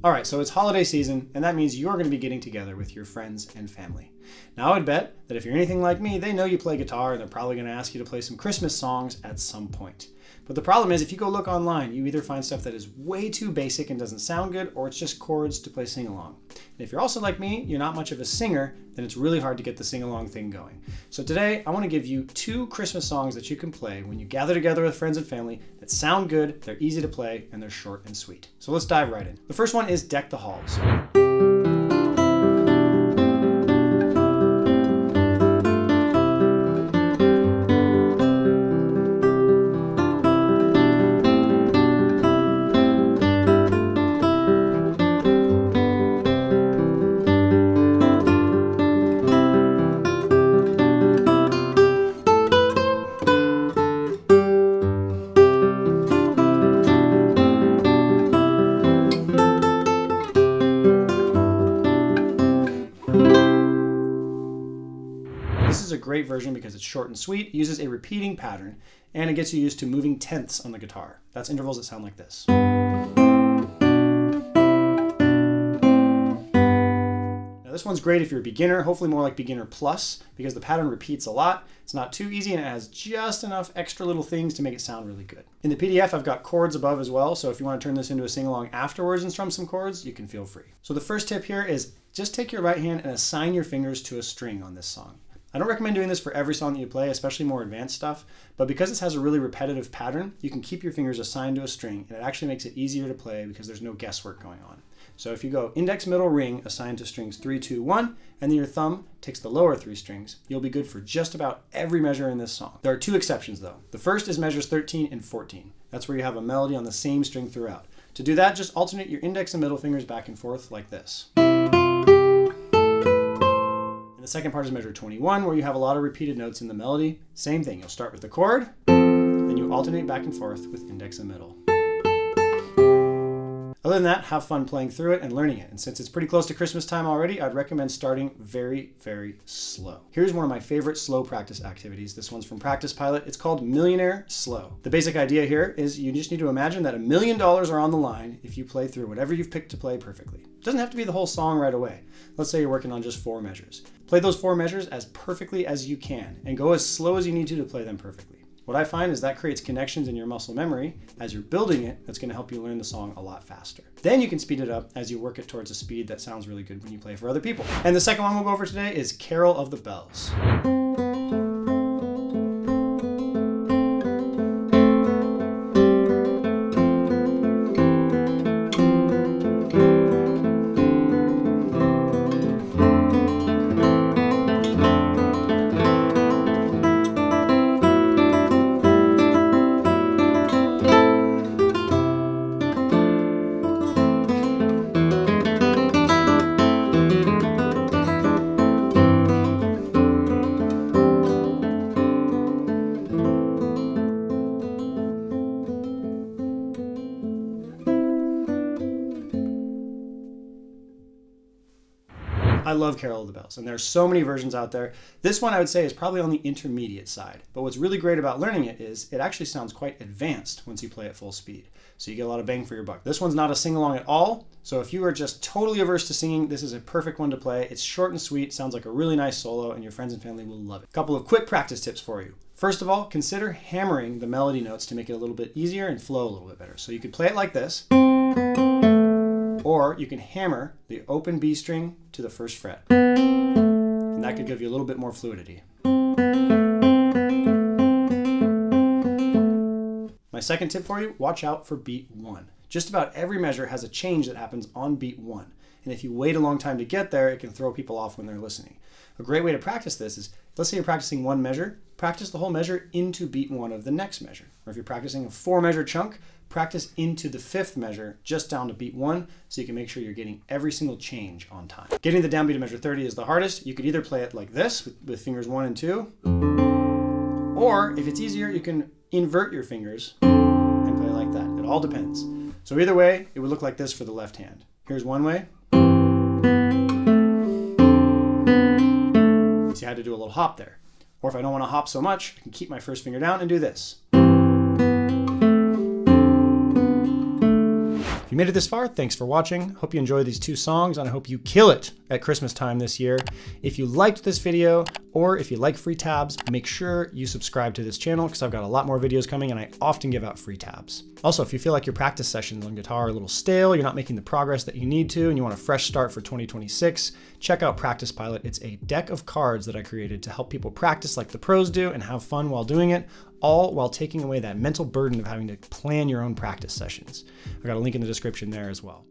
All right, so it's holiday season, and that means you're going to be getting together with your friends and family. Now, I would bet that if you're anything like me, they know you play guitar, and they're probably going to ask you to play some Christmas songs at some point. But the problem is, if you go look online, you either find stuff that is way too basic and doesn't sound good, or it's just chords to play sing-along. And if you're also like me, you're not much of a singer, then it's really hard to get the sing-along thing going. So today, I want to give you 2 Christmas songs that you can play when you gather together with friends and family that sound good, they're easy to play, and they're short and sweet. So let's dive right in. The first one is Deck the Halls. This is a great version because it's short and sweet, uses a repeating pattern, and it gets you used to moving tenths on the guitar. That's intervals that sound like this. Now this one's great if you're a beginner, hopefully more like beginner plus, because the pattern repeats a lot. It's not too easy and it has just enough extra little things to make it sound really good. In the PDF, I've got chords above as well, so if you want to turn this into a sing-along afterwards and strum some chords, you can feel free. So the first tip here is just take your right hand and assign your fingers to a string on this song. I don't recommend doing this for every song that you play, especially more advanced stuff, but because this has a really repetitive pattern, you can keep your fingers assigned to a string, and it actually makes it easier to play because there's no guesswork going on. So if you go index, middle, ring, assigned to strings 3, 2, 1, and then your thumb takes the lower 3 strings, you'll be good for just about every measure in this song. There are 2 exceptions though. The first is measures 13 and 14. That's where you have a melody on the same string throughout. To do that, just alternate your index and middle fingers back and forth like this. The second part is measure 21, where you have a lot of repeated notes in the melody. Same thing, you'll start with the chord, then you alternate back and forth with index and middle. Other than that, have fun playing through it and learning it. And since it's pretty close to Christmas time already, I'd recommend starting very, very slow. Here's one of my favorite slow practice activities. This one's from Practice Pilot. It's called Millionaire Slow. The basic idea here is you just need to imagine that $1 million are on the line if you play through whatever you've picked to play perfectly. It doesn't have to be the whole song right away. Let's say you're working on just 4 measures. Play those 4 measures as perfectly as you can and go as slow as you need to play them perfectly. What I find is that creates connections in your muscle memory. As you're building it, that's going to help you learn the song a lot faster. Then you can speed it up as you work it towards a speed that sounds really good when you play for other people. And the second one we'll go over today is Carol of the Bells. I love Carol of the Bells, and there are so many versions out there. This one I would say is probably on the intermediate side, but what's really great about learning it is it actually sounds quite advanced once you play at full speed. So you get a lot of bang for your buck. This one's not a sing-along at all, so if you are just totally averse to singing, this is a perfect one to play. It's short and sweet, sounds like a really nice solo, and your friends and family will love it. A couple of quick practice tips for you. First of all, consider hammering the melody notes to make it a little bit easier and flow a little bit better. So you could play it like this, or you can hammer the open B string to the 1st fret, and that could give you a little bit more fluidity. My second tip for you, watch out for beat 1. Just about every measure has a change that happens on beat 1, and if you wait a long time to get there, it can throw people off when they're listening. A great way to practice this is, let's say you're practicing one measure, practice the whole measure into beat 1 of the next measure. Or if you're practicing a 4-measure chunk, practice into the 5th measure just down to beat 1 so you can make sure you're getting every single change on time. Getting the downbeat to measure 30 is the hardest. You could either play it like this with fingers 1 and 2, or if it's easier, you can invert your fingers and play like that. It all depends. So either way, it would look like this for the left hand. Here's one way. So I had to do a little hop there. Or if I don't want to hop so much, I can keep my first finger down and do this. If you made it this far, thanks for watching. Hope you enjoy these 2 songs, and I hope you kill it at Christmas time this year. If you liked this video, or if you like free tabs, make sure you subscribe to this channel because I've got a lot more videos coming and I often give out free tabs. Also, if you feel like your practice sessions on guitar are a little stale, you're not making the progress that you need to, and you want a fresh start for 2026, check out Practice Pilot. It's a deck of cards that I created to help people practice like the pros do and have fun while doing it, all while taking away that mental burden of having to plan your own practice sessions. I got a link in the description there as well.